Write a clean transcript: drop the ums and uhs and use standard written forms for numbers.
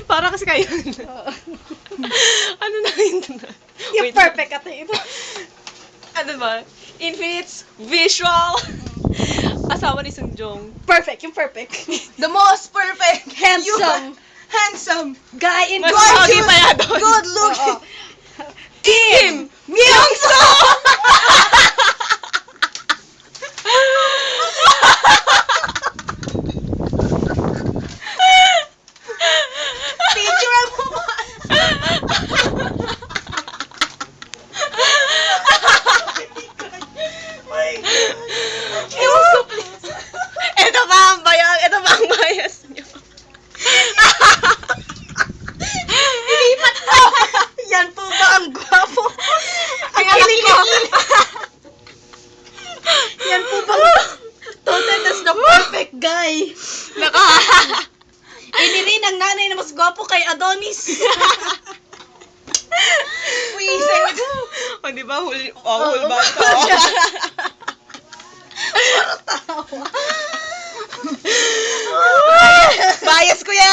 Para kasi kayo. Ano na yun? Yung perfect at ito. Ano ba? Infinite's visual. Asawa ni Sungjong. Perfect, yung perfect. The most perfect. Handsome. Handsome. Guy in Mas gorgeous. pogi pa yan doon. Good look. Oo. Kim Myung-soo! Picture mo ba? Ito ba ang bayag? Ito ba ang bias nyo? Yan po ba ang gwapo? Ang alam ko. Yan po ba Toten is the perfect guy? Inirin ang nanay na mas gwapo kay Adonis. Wisit. O, di ba? Hul ba ito? Bias ko yan.